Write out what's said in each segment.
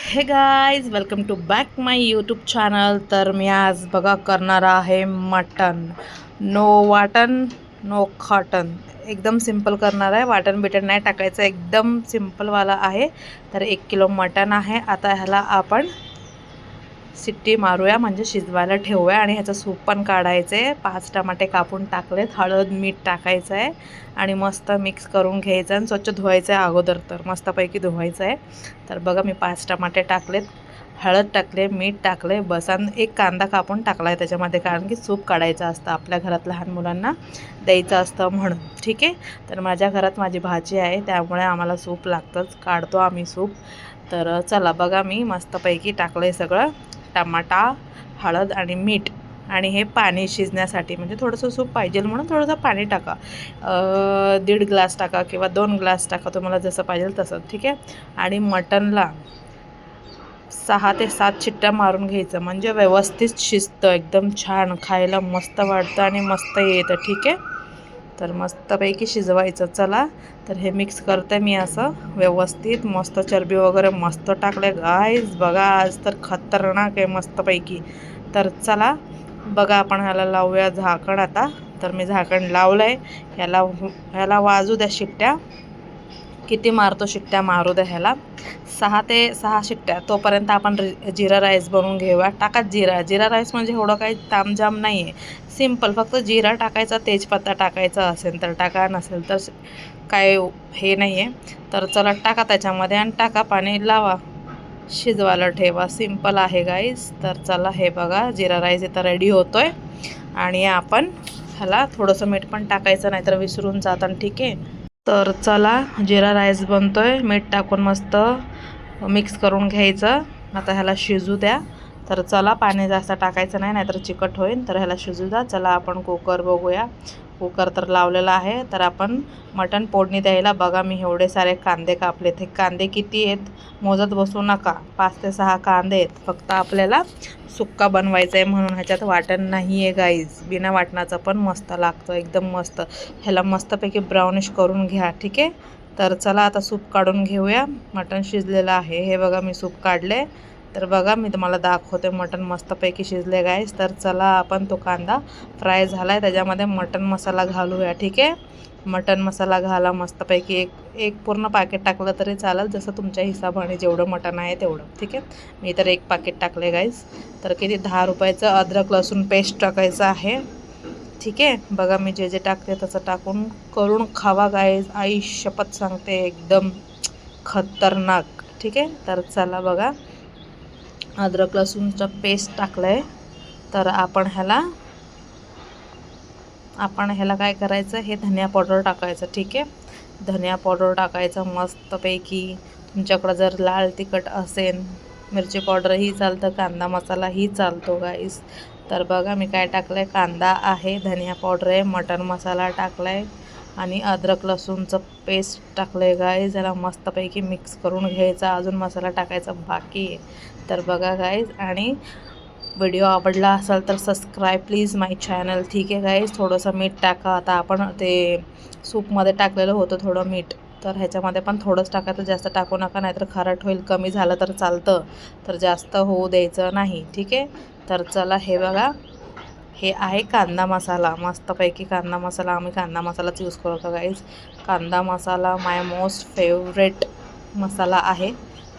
हे guys welcome to back my YouTube channel. तर मी आज बघा करणार आहे मटन. नो वाटण नो खाटन, एकदम सिंपल करणार आहे. वाटण बिटन नाही टाकायचं, एकदम सिंपलवाला आहे. तर 1 किलो मटन आहे. आता ह्याला आपण शिट्टी मारूया, म्हणजे शिजवायला ठेवूया. आणि ह्याचं सूप पण काढायचं आहे. 5 टमाटे कापून टाकलेत, हळद मीठ टाकायचं आहे आणि मस्त मिक्स करून घ्यायचं आणि स्वच्छ धुवायचं आहे अगोदर. तर मस्तपैकी धुवायचं आहे. तर बघा मी 5 टमाटे टाकलेत, हळद टाकले, मीठ टाकले, बसान एक कांदा कापून टाकला आहे त्याच्यामध्ये, कारण की सूप काढायचं असतं, आपल्या घरात लहान मुलांना द्यायचं असतं म्हणून. ठीक आहे. तर माझ्या घरात माझी भाजी आहे, त्यामुळे आम्हाला सूप लागतंच, काढतो आम्ही सूप. तर चला बघा मी मस्तपैकी टाकलं आहे सगळं, टमाटा, हळद आणि मीठ. आणि हे पाणी शिजण्यासाठी, म्हणजे थोडंसं सूप पाहिजे म्हणून थोडंसं पाणी टाका. 1.5 ग्लास टाका किंवा 2 ग्लास टाका, तुम्हाला जसं पाहिजे तसं. ठीक आहे. आणि मटनला 6 ते 7 शिट्ट्या मारून घ्यायचं, म्हणजे व्यवस्थित शिजतं, एकदम छान खायला मस्त वाटतं आणि मस्त येतं. ठीक आहे. तर मस्तपैकी शिजवायचं. चला तर हे मिक्स करते मी असं व्यवस्थित. मस्त चरबी वगैरे मस्त टाकले गाईज, बघा आज तर खतरनाक आहे मस्तपैकी. तर चला बघा आपण ह्याला लावूया झाकण आता. तर मी झाकण लावलं आहे. ह्याला वाजू द्या शिट्ट्या, किती मारतो शिट्ट्या मारू द्या ह्याला. 6 ते 6 शिट्ट्या. तोपर्यंत आपण जिरा राईस बनवून घेऊया. टाका जिरा राईस, म्हणजे एवढं काही तामझाम नाही आहे, सिम्पल. फक्त जिरा टाकायचा, तेजपत्ता टाकायचा असेल तर टाका, नसेल तर काय हे नाही आहे. तर चला टाका त्याच्यामध्ये आणि टाका पाणी, लावा, शिजवायला ठेवा. सिम्पल आहे गाईज. तर चला हे बघा जिरा राईस इथं रेडी होतो आहे. आणि आपण ह्याला थोडंसं मीठ पण टाकायचं, नाहीतर विसरून जातं. ठीक आहे. तर चला जिरा राईस बनतोय, मीठ टाकून मस्त मिक्स करून घ्यायचं. आता ह्याला शिजू द्या. तर चला पाणी जास्त टाकायचं नाही, नाहीतर चिकट होईल. तर ह्याला शिजू द्या. चला आपण कुकर बघूया. कुकर तर लावलेला आहे. तर आपण मटण फोडणी द्यायला बघा मी एवढे सारे कांदे कापलेत. हे कांदे किती आहेत मोजत बसू नका, 5 ते 6 कांदे आहेत. फक्त आपल्याला सुक्का बनवायचं आहे म्हणून, ह्याच्यात वाटण नाही आहे गाईज. बिना वाटणाचं पण मस्त लागतं, एकदम मस्त. ह्याला मस्तपैकी ब्राउनिश करून घ्या. ठीक आहे. तर चला आता सूप काढून घेऊया. मटण शिजलेलं आहे, हे बघा मी सूप काढले. तर बघा मी तुम्हाला दाखवते, मटण मस्तपैकी शिजले गाईज. तर चला आपण तो कांदा फ्राय झाला आहे, त्याच्यामध्ये मटण मसाला घालूया. ठीक आहे. मटण मसाला घाला मस्तपैकी. एक पूर्ण पॅकेट टाकलं तरी चालेल, जसं तुमच्या हिशोबाने जेवढं मटण आहे तेवढं. ठीक आहे. मी तर 1 पॅकेट टाकले गाईज. तर किती 10 रुपयाचं अद्रक लसूण पेस्ट टाकायचं आहे. ठीक आहे. बघा मी जे जे टाकते तसं टाकून करून खावा गाईज, आई शपथ सांगते, एकदम खतरनाक. ठीक आहे. तर चला बघा अद्रक लसूणचं पेस्ट टाकलं आहे. तर आपण ह्याला काय करायचं, हे धनिया पावडर टाकायचं. ठीक आहे. धनिया पावडर टाकायचं मस्तपैकी. तुमच्याकडं जर लाल तिखट असेल, मिरची पावडरही चालतं, कांदा मसालाही चालतो गाईस. तर बघा मी काय टाकलं आहे, कांदा आहे, धनिया पावडर आहे, मटण मसाला टाकला आहे आणि अद्रक लसूणचं पेस्ट टाकलं आहे गाईज. याला मस्तपैकी मिक्स करून घ्यायचा. अजून मसाला टाकायचा बाकी आहे. तर बघा गाईज, आणि व्हिडिओ आवडला असेल तर सबस्क्राईब प्लीज माय चॅनल. ठीक आहे गाईज. थोडंसं मीठ टाका. आता आपण ते सूपमध्ये टाकलेलं होतं थोडं मीठ, तर ह्याच्यामध्ये पण थोडंच टाकायचं, जास्त टाकू नका, नाहीतर खारट होईल. कमी झालं तर चालतं, तर जास्त होऊ द्यायचं नाही. ठीक आहे. तर चला हे बघा, हे आहे कांदा मसाला, मस्तपैकी कांदा मसाला. आम्ही कांदा मसालाच यूज करतो गाईज. कांदा मसाला माय मोस्ट फेवरेट मसाला आहे.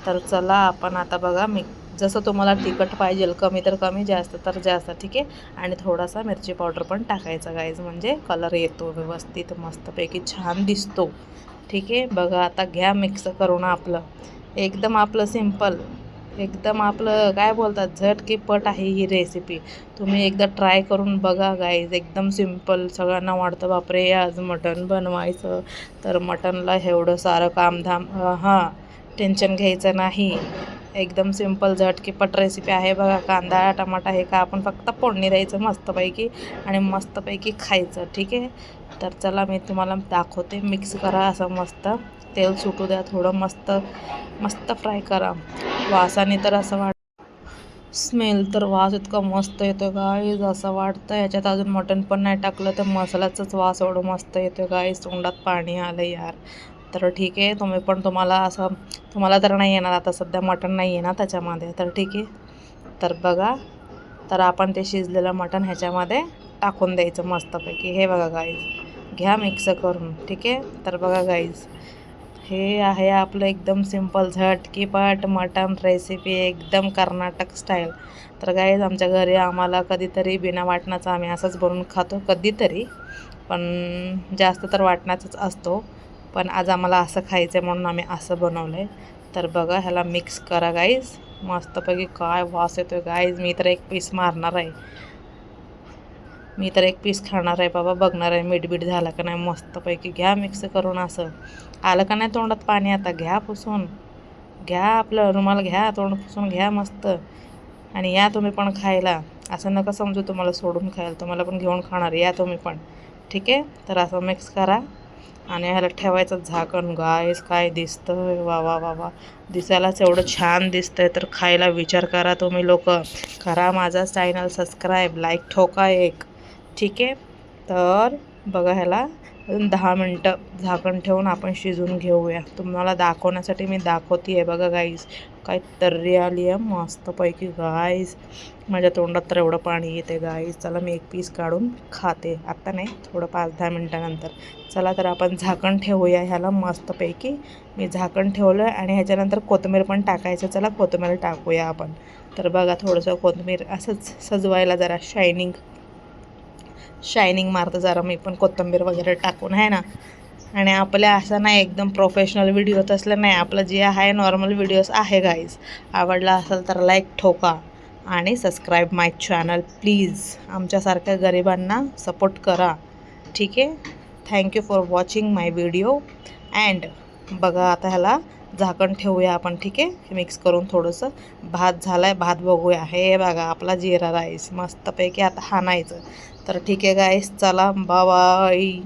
तर चला आपण आता बघा मी, जसं तुम्हाला तिखट पाहिजे, कमी तर कमी, जास्त तर जास्त. ठीक आहे. आणि थोडासा मिरची पावडर पण टाकायचा गाईज, म्हणजे कलर येतो व्यवस्थित, मस्तपैकी छान दिसतो. ठीक आहे. बघा आता घ्या मिक्स करून आपलं, एकदम आपलं सिंपल, एकदम आपलं काय बोलतात झटकीपट आहे ही रेसिपी. तुम्ही एकदा ट्राय करून बघा गाईज, एकदम सिंपल. सगळ्यांना वाटतं बापरे आज मटण बनवायचं, तर मटणला एवढं सारं कामधाम, हां, टेन्शन घ्यायचं नाही. एकदम सिंपल झटकीपट रेसिपी आहे. बघा कांदा टमाटा हे का आपण फक्त फोडणी द्यायचं मस्तपैकी आणि मस्तपैकी खायचं. ठीक आहे. तर चला मी तुम्हाला दाखवते. मिक्स करा असं मस्त, तेल सुटू द्या थोडं, मस्त मस्त फ्राय करा. वासाने तर असं स्मेल तर वास इतका मस्त येतो गाईज, असं वाटतं ह्याच्यात अजून मटण पण नाही टाकलं तर मसाल्याचाच वास एवढं मस्त येतो गाईज, तोंडात पाणी आलं यार. तर ठीक आहे, तुम्हाला तर नाही येणार आता सध्या मटण नाही आहे ना त्याच्यामध्ये, तर ठीक आहे. तर बघा, तर आपण ते शिजलेलं मटण ह्याच्यामध्ये टाकून द्यायचं मस्तपैकी. हे बघा गाईज, घ्या मिक्स करून, ठीक आहे. तर बघा गाईज, हे आहे आपलं एकदम सिंपल झटकीपट मटण रेसिपी, एकदम कर्नाटक स्टाईल. तर गाईज, आमच्या घरी आम्हाला कधीतरी बिना वाटणाचं आम्ही असंच बनवून खातो कधीतरी, पण जास्त तर वाटणाचंच असतो. पण आज आम्हाला असं खायचं आहे म्हणून आम्ही असं बनवलं आहे. तर बघा, ह्याला मिक्स करा गाईज मस्तपैकी. काय वास येतो आहे गाईज, मी तर एक पीस मारणार आहे, मी तर एक पीस खाणार आहे बाबा. बघणार आहे मीठ बीठ झालं का नाही. मस्तपैकी घ्या मिक्स करून. असं आलं का नाही तोंडात पाणी, आता घ्या पुसून, घ्या आपलं रुमाल, घ्या तोंड पुसून घ्या मस्त. आणि या तुम्ही पण खायला, असं नका समजू तुम्हाला सोडून खायला, तुम्हाला पण घेऊन खाणार, या तुम्ही पण, ठीक आहे. तर असं मिक्स करा आणि ह्याला ठेवायचं झाकण. गाईस, काय दिसतं, वा वा वा वा, दिसायलाच एवढं छान दिसतंय, तर खायला विचार करा तुम्ही लोक. करा माझा चॅनल सबस्क्राईब, लाईक ठोका एक, ठीक आहे. तर बघा, ह्याला 10 मिनटं झाकण ठेवून आपण शिजून घेऊया. तुम्हाला दाखवण्यासाठी मी दाखवते आहे. बघा गाईस, काय तर्री आली आहे मस्तपैकी गाईस. माझ्या तोंडात तर एवढं पाणी येते गाईस. चला, मी एक पीस काढून खाते, आत्ता नाही, थोडं 5-10 मिनटानंतर. चला, तर आपण झाकण ठेवूया ह्याला मस्तपैकी. मी झाकण ठेवलं आणि ह्याच्यानंतर कोथिंबीर पण टाकायचं. चला, कोथिंबीर टाकूया आपण. तर बघा, थोडंसं कोथिंबीर असंच सजवायला, जरा शायनिंग मारतं जरा मी पण कोथिंबीर वगैरे टाकून, आहे ना. आणि आपल्या असं नाही एकदम प्रोफेशनल व्हिडिओ तसलं नाही, आपलं जे आहे नॉर्मल व्हिडिओज आहे गाईज. आवडला असेल तर लाईक ठोका आणि सबस्क्राईब माय चॅनल प्लीज. आमच्यासारख्या गरिबांना सपोर्ट करा, ठीक आहे. Thank you for watching my video. And बघा, आता ह्याला झाकण ठेवूया आपण, ठीक आहे. मिक्स करून थोडंसं भात झाला आहे, भात बघूया. हे बघा, आपला जिरा राईस मस्तपैकी आता हाणायचं. तर ठीक आहे गाईस, चला बाय.